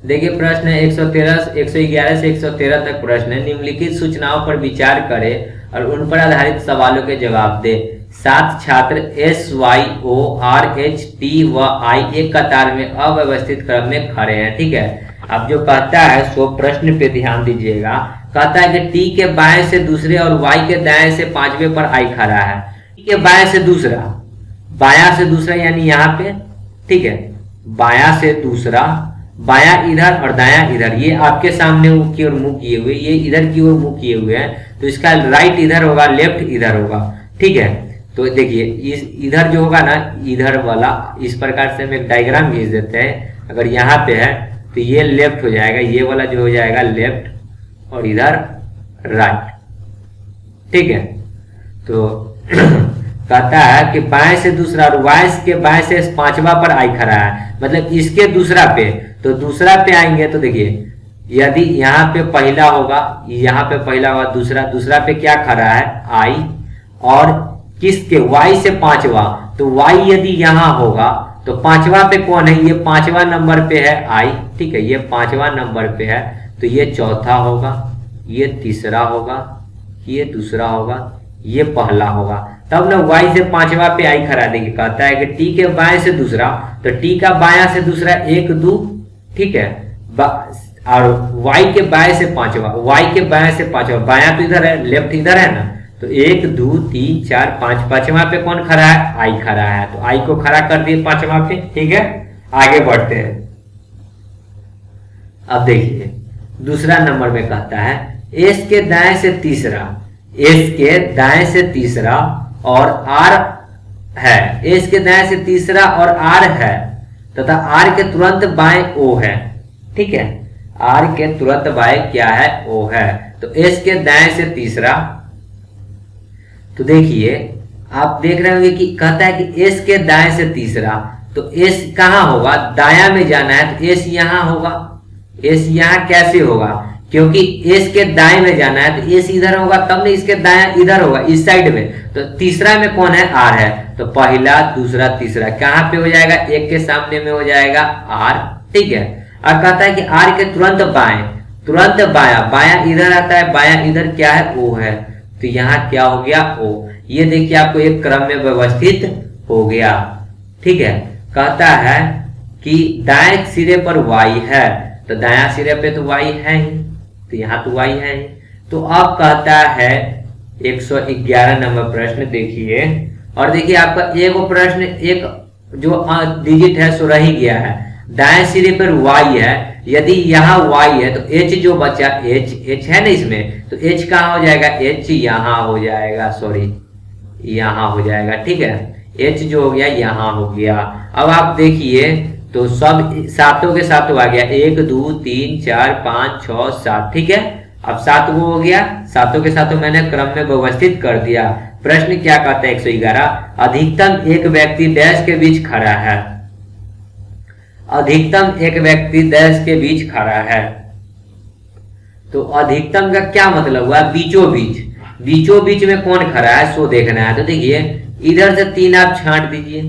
देखिए प्रश्न है 111 से 113 तक प्रश्न है। निम्नलिखित सूचनाओं पर विचार करें और उन पर आधारित सवालों के जवाब दे। 7 छात्र S, Y, O, R, H, T व आई एक कतार में अव्यवस्थित क्रम में खड़े हैं, ठीक है। अब जो कहता है सो प्रश्न पे ध्यान दीजिएगा। कहता है कि टी के बाएं से दूसरे और वाई के दाएं से पांचवें पर आई खड़ा है। टी के बाएं से दूसरा, बायां से दूसरा यानी यहाँ पे, ठीक है। बायां से दूसरा, बायां इधर और दायां इधर, ये आपके सामने की ओर मुंह किए हुए, ये इधर की ओर मुंह किए हुए हैं, तो इसका राइट इधर होगा, लेफ्ट इधर होगा, ठीक है। तो देखिए इस इधर जो होगा ना, इधर वाला इस प्रकार से हम एक डायग्राम खींच देते हैं। अगर यहाँ पे है तो ये लेफ्ट हो जाएगा, ये वाला जो हो जाएगा लेफ्ट और इधर राइट, ठीक है। तो कहता है कि बाएं से दूसरा और वाइस के बाएं से पांचवा पर आई खड़ा है, मतलब इसके दूसरा पे, तो दूसरा पे आएंगे तो देखिए यदि यहाँ पे पहला होगा, यहाँ पे पहला होगा, दूसरा पे क्या खड़ा है आई, और किसके वाई से पांचवा, तो वाई यदि यहाँ होगा तो पांचवा पे कौन है, ये पांचवा नंबर पे है आई, ठीक है। ये पांचवा नंबर पे है तो ये चौथा होगा, ये तीसरा होगा, ये दूसरा होगा, ये पहला होगा। तब ना वाई से पांचवा पे आई खड़ा देंगे। कहता है कि टी के बाएं से दूसरा, तो टी का बायां से दूसरा 1 2, ठीक है। और वाई के बाएं से पांचवा, वाई के बाएं से पांचवा, बायां तो इधर है, लेफ्ट इधर है ना, तो 1 2 3 4 5, पांचवा पे कौन खड़ा है, आई खड़ा है, तो आई को खड़ा कर दिए पांचवा पे, ठीक है। आगे बढ़ते हैं। अब देखिए दूसरा नंबर में कहता है एस के दाएं से तीसरा, एस के दाएं से तीसरा और आर है, एस के दाएं से तीसरा और आर है तथा आर के तुरंत बाएं ओ है, ठीक है। आर के तुरंत बाएं क्या है, ओ है। तो एस के दाएं से तीसरा, तो देखिए आप देख रहे होंगे कि कहता है कि एस के दाएं से तीसरा, तो एस कहां होगा, दाया में जाना है तो एस यहां होगा। एस यहां कैसे होगा, क्योंकि एस के दाएं में जाना है तो एस इधर होगा, तब नहीं इसके दाया इधर होगा, इस साइड में। तो तीसरा में कौन है, आर है, तो पहला दूसरा तीसरा कहां पे हो जाएगा, एक के सामने में हो जाएगा आर, ठीक है। और कहता है कि आर के तुरंत बाएं, तुरंत बाया, बाया इधर आता है, बाया इधर क्या है, ओ है, तो यहाँ क्या हो गया, ओ। ये देखिए आपको एक क्रम में व्यवस्थित हो गया, ठीक है। कहता है कि दाएं सिरे पर वाई है, तो दायां सिरे पे तो वाई है ही, तो यहाँ तो वाई है ही। तो अब कहता है 111 नंबर प्रश्न देखिए, और देखिए आपका एक प्रश्न, एक जो डिजिट है सो रह ही गया है। दाएं सिरे पर वाई है, यदि यहाँ वाई है तो एच जो बचा, एच है ना इसमें, तो एच कहाँ हो जाएगा, एच यहाँ हो जाएगा, सॉरी यहाँ हो जाएगा, ठीक है। एच जो हो गया यहाँ हो गया। अब आप देखिए तो सब सातों के सातों आ गया, 1 2 3 4 5 6 7, ठीक है। अब 7 वो हो गया, सातों के सातों मैंने क्रम में व्यवस्थित कर दिया। प्रश्न क्या कहता है 111, अधिकतम एक व्यक्ति डैश के बीच खड़ा है, अधिकतम एक व्यक्ति डैश के बीच खड़ा है। तो अधिकतम का क्या मतलब हुआ, बीचों बीच, बीचों बीच में कौन खड़ा है सो देखना है। तो देखिए इधर से 3 आप छांट दीजिए,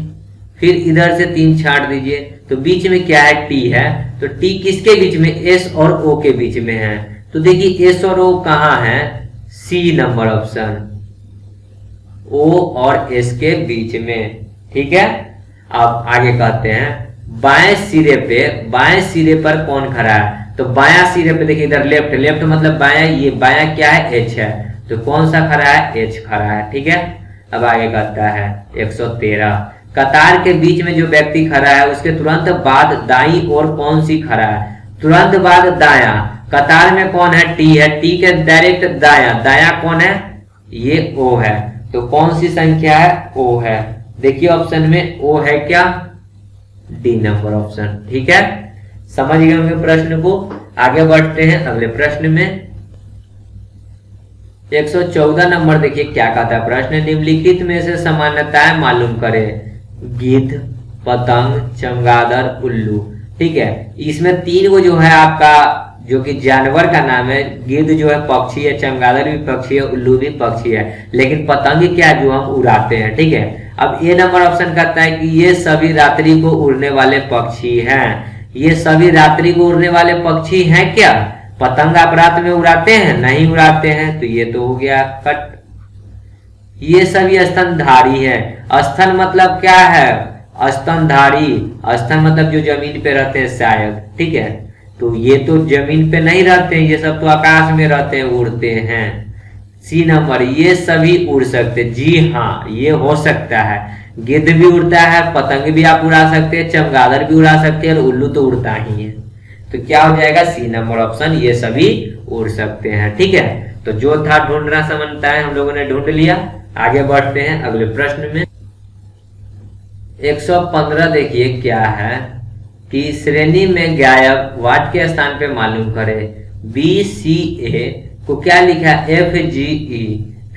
फिर इधर से 3 छांट दीजिए, तो बीच में क्या है, टी है, तो टी किसके बीच में, एस और ओ के बीच में है। तो देखिए एस और ओ कहाँ है, सी नंबर ऑप्शन, ओ और एस के बीच में, ठीक है। अब आगे कहते हैं बाएं सिरे पे, बाएं सिरे पर कौन खड़ा है, तो बायां सिरे पे देखिए इधर लेफ्ट, लेफ्ट मतलब बायां, ये बायां क्या है, एच है, तो कौन सा खड़ा है, एच खड़ा है, ठीक है। अब आगे कहता है 113, कतार के बीच में जो व्यक्ति खड़ा है उसके तुरंत बाद दाईं ओर कौन सी खड़ा है, तुरंत बाद दायां, कतार में कौन है, टी है, टी के डायरेक्ट दायां, दायां कौन है, ये ओ है, तो कौन सी संख्या है, ओ है। देखिए ऑप्शन में ओ है क्या, डी नंबर ऑप्शन। ठीक है, समझ गए होंगे प्रश्न को। आगे बढ़ते हैं अगले प्रश्न में। 114 नंबर देखिए क्या कहता है प्रश्न, निम्नलिखित में से समानताएं मालूम करें। गिद्ध, पतंग, चमगादड़, उल्लू। ठीक है, इसमें तीन को जो है आपका जो कि जानवर का नाम है। गिद्ध जो है पक्षी है, चमगादड़ भी पक्षी है, उल्लू भी पक्षी है, लेकिन पतंग क्या जो हम उड़ाते हैं। ठीक है, अब ए नंबर ऑप्शन कहता है कि ये सभी रात्रि को उड़ने वाले पक्षी हैं। ये सभी रात्रि को उड़ने वाले पक्षी हैं क्या? पतंग आप रात में उड़ाते हैं? नहीं उड़ाते हैं, तो ये तो हो गया कट। ये सभी स्तनधारी है। स्तन मतलब क्या है? स्तनधारी। स्तन मतलब जो जमीन पे रहते हैं शायद। ठीक है, तो ये तो जमीन पे नहीं रहते हैं, ये सब तो आकाश में रहते हैं, उड़ते हैं। सी नंबर, ये सभी उड़ सकते। जी हाँ, ये हो सकता है। गिद्ध भी उड़ता है, पतंग भी आप उड़ा सकते हैं, चमगादड़ भी उड़ा सकते हैं, और उल्लू तो उड़ता ही है। तो क्या हो जाएगा? सी नंबर ऑप्शन, ये सभी उड़ सकते हैं। ठीक है, तो जो था ढूंढना समझता है हम लोगों ने ढूंढ लिया। आगे बढ़ते हैं अगले प्रश्न में। 115 देखिए क्या है कि श्रेणी में गायब वाट के स्थान पे मालूम करें। बी सी ए को क्या लिखा है? एफ जी ई।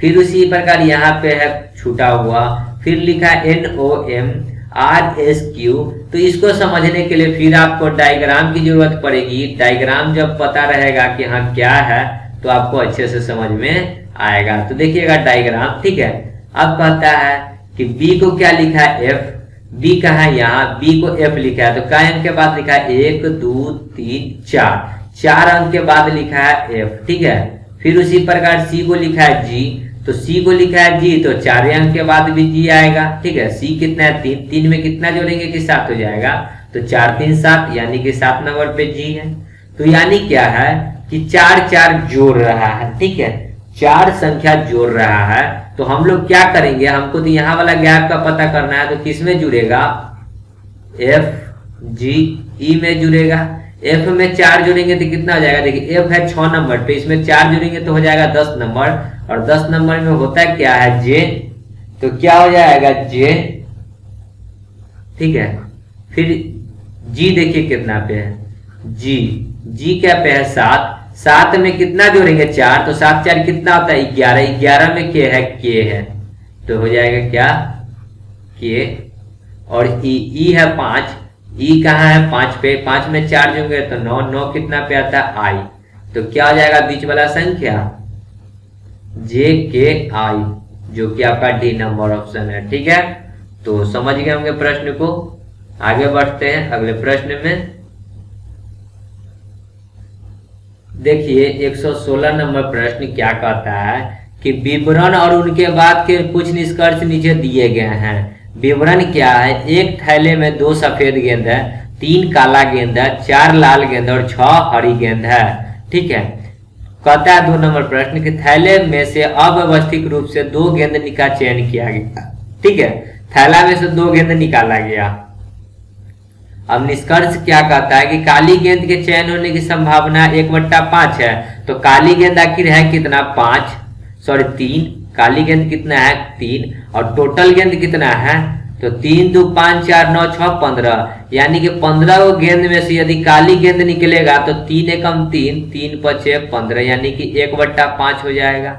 फिर उसी प्रकार यहाँ पे है छूटा हुआ, फिर लिखा N O M R S Q. तो इसको समझने के लिए फिर आपको डायग्राम की जरूरत पड़ेगी। डायग्राम जब पता रहेगा कि हाँ क्या है, तो आपको अच्छे से समझ में आएगा। तो देखिएगा डायग्राम। ठीक है, अब कहता है कि बी को क्या लिखा है? एफ। बी कहा है? यहाँ। बी को एफ लिखा है, तो काय अंक के बाद लिखा है? 1 2 3 4। 4 अंक के बाद लिखा है एफ। ठीक है, फिर उसी प्रकार सी को लिखा है जी। तो सी को लिखा है जी, तो 4 अंक के बाद भी जी आएगा। ठीक है, सी कितना है? 3। 3 में कितना जोड़ेंगे कि 7 हो जाएगा, तो 4 3 7, यानी कि 7 नंबर पे जी है। तो यानी क्या है कि 4 4 जोड़ रहा है। ठीक है, 4 संख्या जोड़ रहा है। तो हम लोग क्या करेंगे, हमको तो यहाँ वाला गैप का पता करना है, तो किस में जुड़ेगा? एफ जी ई में जुड़ेगा। एफ में 4 जोड़ेंगे तो कितना हो जाएगा? देखिए एफ है 6 नंबर पे, इसमें 4 जोड़ेंगे तो हो जाएगा 10 नंबर, और 10 नंबर में होता है क्या है? जे। तो क्या हो जाएगा? जे। ठीक है, फिर जी देखिए कितना पे है? जी। जी क्या पे है? 7। 7 में कितना जोड़ेंगे? 4। तो 7 4 कितना होता है? 11। 11 में के है? के है, तो हो जाएगा क्या? के। और ई है 5। ई कहाँ है? 5 पे। 5 में 4 जोड़ेंगे तो 9। 9 कितना पे आता है? आई। तो क्या हो जाएगा बीच वाला संख्या? जे के आई, जो कि आपका डी नंबर ऑप्शन है। ठीक है, तो समझ गए होंगे प्रश्न को। आगे बढ़ते हैं अगले प्रश्न में। देखिए 116 नंबर प्रश्न क्या कहता है कि विवरण और उनके बाद के कुछ निष्कर्ष नीचे दिए गए हैं। विवरण क्या है? एक थैले में 2 सफेद गेंद है, 3 काला गेंद है, 4 लाल गेंद और 6 हरी गेंद है। ठीक है, कहता है 2 नंबर प्रश्न कि थैले में से अव्यवस्थित रूप से 2 गेंद का चयन किया गया। ठीक है, थैला में से 2 गेंद निकाला गया। अब निष्कर्ष क्या कहता है कि काली गेंद के चयन होने की संभावना 1/5 है। तो काली गेंद आखिर है कितना? 3। काली गेंद कितना है? 3। और टोटल गेंद कितना है? तो 3 2 5 4 9 6 15, यानी कि 15 गेंद में से यदि काली गेंद निकलेगा तो 3 एकम 3, 3 5 15, यानी कि 1/5 हो जाएगा।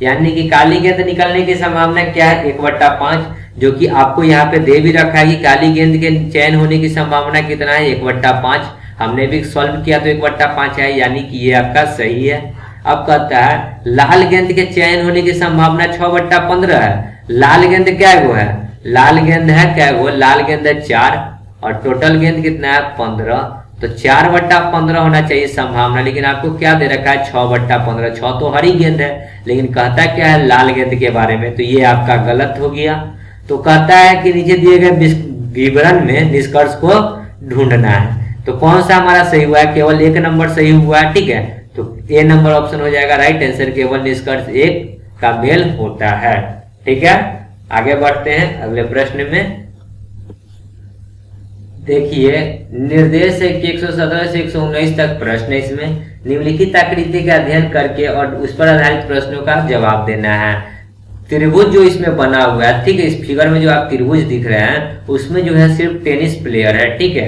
यानी कि काली गेंद निकलने की संभावना क्या है? 1/5, जो कि आपको यहाँ पे दे भी रखा है कि काली गेंद के चयन होने की संभावना कितना है? 1/5। हमने भी सॉल्व किया तो 1/5 है, यानी कि ये आपका सही है। अब कहता है लाल गेंद के चयन होने की संभावना 6/15 है। लाल गेंद क्या गो है? लाल गेंद है क्या गो? लाल गेंद है 4, और टोटल गेंद कितना है? 15। तो 4/15 होना चाहिए संभावना, लेकिन आपको क्या दे रखा है? 6/15। 6 तो हरी गेंद है, लेकिन कहता क्या है? लाल गेंद के बारे में, तो ये आपका गलत हो गया। तो कहता है कि नीचे दिए गए विवरण में निष्कर्ष को ढूंढना है। तो कौन सा हमारा सही हुआ है? केवल 1 नंबर सही हुआ है। ठीक है, तो ए नंबर ऑप्शन हो जाएगा राइट आंसर। केवल निष्कर्ष 1 का मेल होता है। ठीक है, आगे बढ़ते हैं अगले प्रश्न में। देखिए निर्देश है कि 117 से 119 तक प्रश्न, इसमें निम्नलिखित आकृति का अध्ययन करके और उस पर आधारित प्रश्नों का जवाब देना है। त्रिभुज जो इसमें बना हुआ है, ठीक है, इस फिगर में जो आप त्रिभुज दिख रहे हैं उसमें जो है सिर्फ टेनिस प्लेयर है, ठीक है।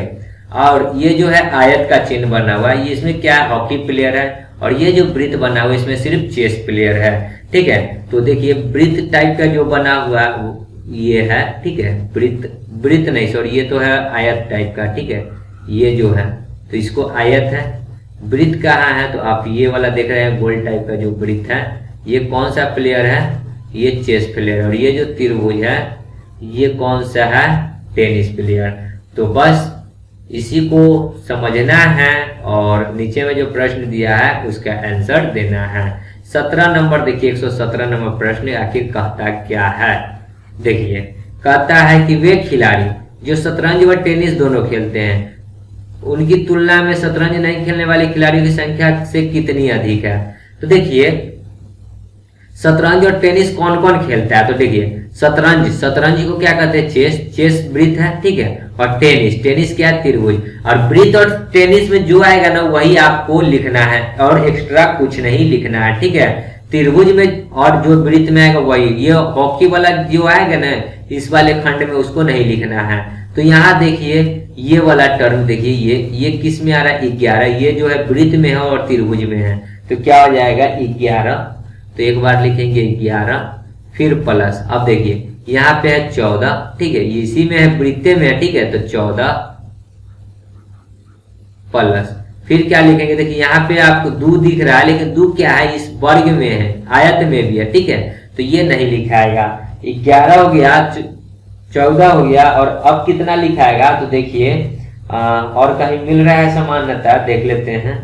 और ये जो है आयत का चिन्ह बना हुआ है, ये इसमें क्या है, हॉकी प्लेयर है। और ये जो वृत्त बना हुआ है इसमें सिर्फ चेस प्लेयर है, ठीक है। तो देखिए वृत्त टाइप का जो बना हुआ है ये है, ठीक है, वृत्त नहीं सॉरी, ये तो है आयत टाइप का, ठीक है, ये जो है तो इसको आयत है। वृत्त कहाँ है, तो आप ये वाला देख रहे हैं गोल टाइप का जो वृत्त है, ये कौन सा प्लेयर है, ये चेस प्लेयर। और ये जो त्रिभुज है ये कौन सा है, टेनिस प्लेयर। तो बस इसी को समझना है और नीचे में जो प्रश्न दिया है उसका आंसर देना है। 17 नंबर देखिए, 117 नंबर प्रश्न आखिर कहता क्या है। देखिए कहता है कि वे खिलाड़ी जो शतरंज व टेनिस दोनों खेलते हैं उनकी तुलना में शतरंज नहीं खेलने वाले खिलाड़ियों की संख्या से कितनी अधिक है। तो देखिए शतरंज और टेनिस कौन कौन खेलता है, तो देखिए शतरंज को क्या कहते हैं, चेस वृत्त है, ठीक है। और टेनिस क्या है, त्रिभुज। और वृत्त और टेनिस में जो आएगा ना वही आपको लिखना है और एक्स्ट्रा कुछ नहीं लिखना है, ठीक है। त्रिभुज में और जो वृत्त में आएगा वही, ये हॉकी वाला जो आएगा ना इस वाले खंड में उसको नहीं लिखना है। तो यहाँ देखिए ये वाला टर्म देखिए, ये किस में आ रहा है, 11, ये जो है वृत्त में है और त्रिभुज में है, तो क्या हो जाएगा 11। तो एक बार लिखेंगे 11 फिर प्लस, अब देखिए यहाँ पे है 14, ठीक है, इसी में है वृत्ते में है, ठीक है, तो 14 प्लस फिर क्या लिखेंगे, देखिए यहाँ पे आपको 2 दिख रहा है लेकिन 2 क्या है, इस वर्ग में है, आयत में भी है, ठीक है, तो ये नहीं लिखाएगा। 11 हो गया, 14 हो गया, और अब कितना लिखाएगा, तो देखिए और कहीं मिल रहा है समानता, देख लेते हैं।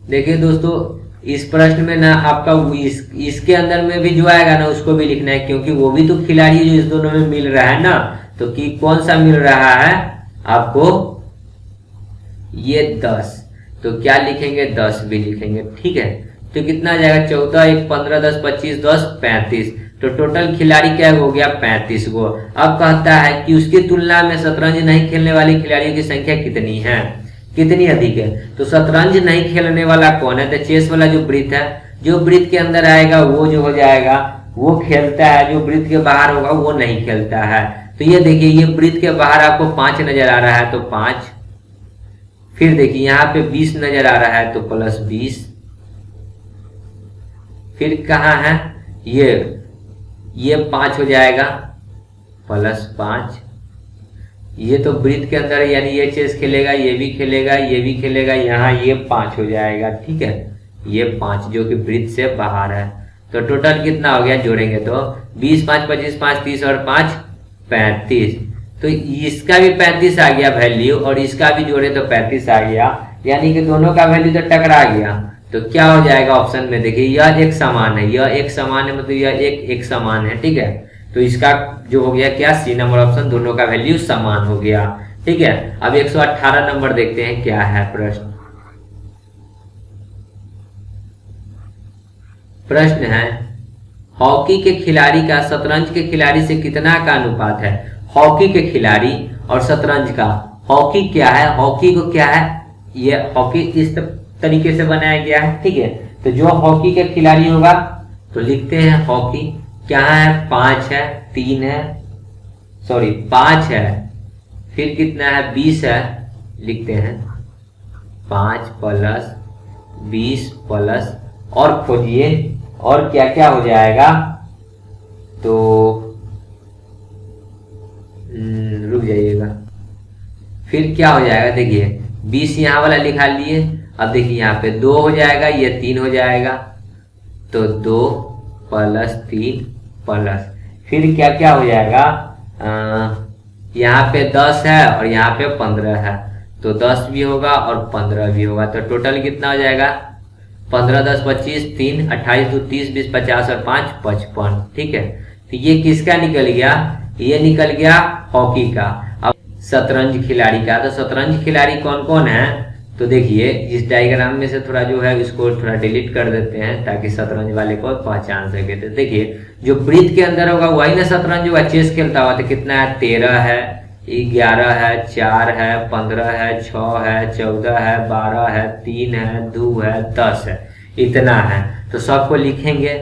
देखिए दोस्तों इस प्रश्न में ना आपका इसके अंदर में भी जो आएगा ना उसको भी लिखना है, क्योंकि वो भी तो खिलाड़ी जो इस दोनों में मिल रहा है ना, तो कि कौन सा मिल रहा है आपको, ये 10, तो क्या लिखेंगे 10 भी लिखेंगे, ठीक है। तो कितना आ जाएगा 14 1 15 10 25 10 35, तो टोटल खिलाड़ी क्या हो गया 35 गो। अब कहता है कि उसकी तुलना में शतरंज नहीं खेलने वाले खिलाड़ियों की संख्या कितनी है, कितनी अधिक है। तो शतरंज नहीं खेलने वाला कौन है, तो चेस वाला जो वृत्त है, जो वृत्त के अंदर आएगा वो जो हो जाएगा वो खेलता है, जो वृत्त के बाहर होगा वो नहीं खेलता है। तो ये देखिए ये वृत्त के बाहर आपको 5 नजर आ रहा है तो 5, फिर देखिए यहाँ पे 20 नजर आ रहा है तो प्लस 20, फिर कहाँ है ये 5 हो जाएगा प्लस 5, ये तो वृत्त के अंदर है, यानी ये चेस खेलेगा, ये भी खेलेगा, ये भी खेलेगा, यहाँ ये 5 हो जाएगा, ठीक है, ये 5 जो कि वृत्त से बाहर है। तो टोटल कितना हो गया, जोड़ेंगे तो 20 5 25 5 30 और 5 35, तो इसका भी 35 आ गया वैल्यू और इसका भी जोड़े तो 35 आ गया, यानी कि दोनों का वैल्यू तो टकरा गया। तो क्या हो जाएगा ऑप्शन में, देखिए यह एक समान है, यह एक समान है, मतलब यह एक समान है, ठीक है। तो इसका जो हो गया क्या, सी नंबर ऑप्शन, दोनों का वैल्यू समान हो गया, ठीक है। अब 118 नंबर देखते हैं क्या है प्रश्न। प्रश्न है हॉकी के खिलाड़ी का शतरंज के खिलाड़ी से कितना का अनुपात है। हॉकी के खिलाड़ी और शतरंज का, हॉकी क्या है, हॉकी को क्या है, ये हॉकी इस तरीके से बनाया गया है, ठीक है। तो जो हॉकी के खिलाड़ी होगा तो लिखते हैं हॉकी क्या है, 5 है, 3 है, सॉरी 5 है, फिर कितना है 20 है, लिखते हैं 5 प्लस 20 प्लस, और खोजिए और क्या क्या हो जाएगा, तो रुक जाइएगा, फिर क्या हो जाएगा, देखिए 20 यहाँ वाला लिखा लिए, अब देखिए यहाँ पे 2 हो जाएगा, ये 3 हो जाएगा, तो 2 प्लस 3 प्लस, फिर क्या क्या हो जाएगा, यहाँ पे 10 है और यहाँ पे 15 है, तो 10 भी होगा और 15 भी होगा, तो टोटल कितना हो जाएगा 15 10 25 3 28 2 30 20 50 और 5 55, ठीक है। तो ये किसका निकल गया, ये निकल गया हॉकी का। अब शतरंज खिलाड़ी का, तो शतरंज खिलाड़ी कौन कौन है, तो देखिए इस डायग्राम में से थोड़ा जो है इसको थोड़ा डिलीट कर देते हैं ताकि शतरंज वाले को पहचान सके। तो देखिए जो वृत्त के अंदर होगा वही ना शतरंज होगा, चेस खेलता हुआ, तो कितना है 13 है, 11 है, 4 है, 15 है, 6 है, 14 है, 12 है, 3 है, 2 है, 10 है, इतना है। तो सबको लिखेंगे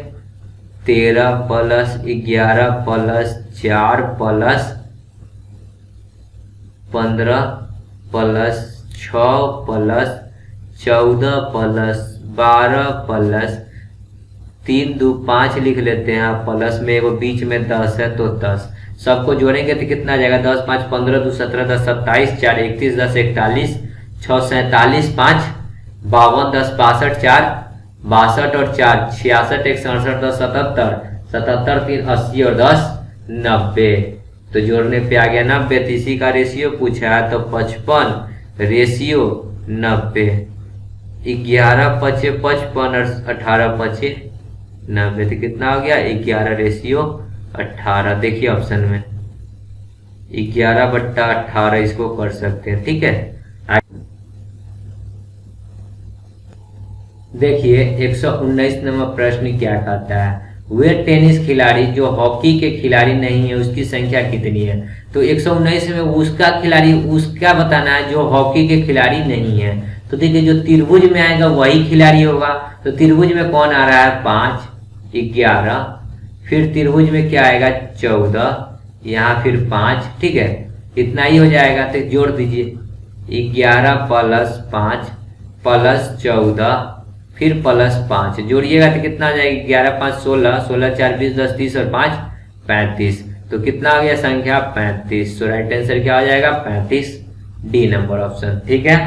13 plus 11 plus 4 plus 15 plus 6 plus 14 plus 12 plus 3 2 5 लिख लेते हैं। प्लस में वो बीच में 10 है तो 10, सबको जोड़ेंगे तो कितना आ जाएगा? 10 5 15 2 17 10 27 4 31 10 41 6 47 5 52 10 62 4 62 और 4 66 1 67 10 77 77 3 80 और 10 90। तो जोड़ने पे आ गया 90। तो इसी का रेशियो पूछा है तो 55 रेशियो 90। 11 पचे 55 और 18 पचे 90, तो कितना हो गया? 11 रेशियो 18। देखिए ऑप्शन में 11/18 इसको कर सकते हैं। ठीक है, देखिए 119 नंबर प्रश्न क्या कहता है? वे टेनिस खिलाड़ी जो हॉकी के खिलाड़ी नहीं है उसकी संख्या कितनी है? तो 119 में उसका खिलाड़ी उसका बताना है जो हॉकी के खिलाड़ी नहीं है। तो देखिए जो त्रिभुज में आएगा वही खिलाड़ी होगा। तो त्रिभुज में कौन आ रहा है? 5 11, फिर त्रिभुज में क्या आएगा? 14, यहाँ फिर 5। ठीक है, इतना ही हो जाएगा। तो जोड़ दीजिए 11 प्लस 5 प्लस 14 फिर प्लस 5 जोड़िएगा तो कितना आ जाएगा? 11 5 16 16 4 20 10 30 और 5 35। तो कितना आ गया संख्या? 35। तो राइट आंसर क्या हो जाएगा? 35, डी नंबर ऑप्शन। ठीक है,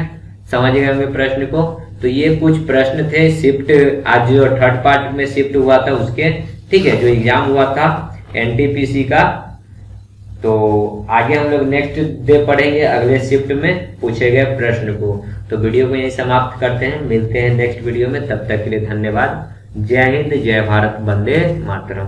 समझ गए होंगे प्रश्न को। तो ये कुछ प्रश्न थे शिफ्ट, आज जो थर्ड पार्ट में शिफ्ट हुआ था उसके। ठीक है, जो एग्जाम हुआ था एनटीपीसी का। तो आगे हम लोग नेक्स्ट डे पढ़ेंगे अगले शिफ्ट में पूछे गए प्रश्न को। तो वीडियो को यहीं समाप्त करते हैं, मिलते हैं नेक्स्ट वीडियो में। तब तक के लिए धन्यवाद। जय हिंद, जय भारत, वंदे मातरम।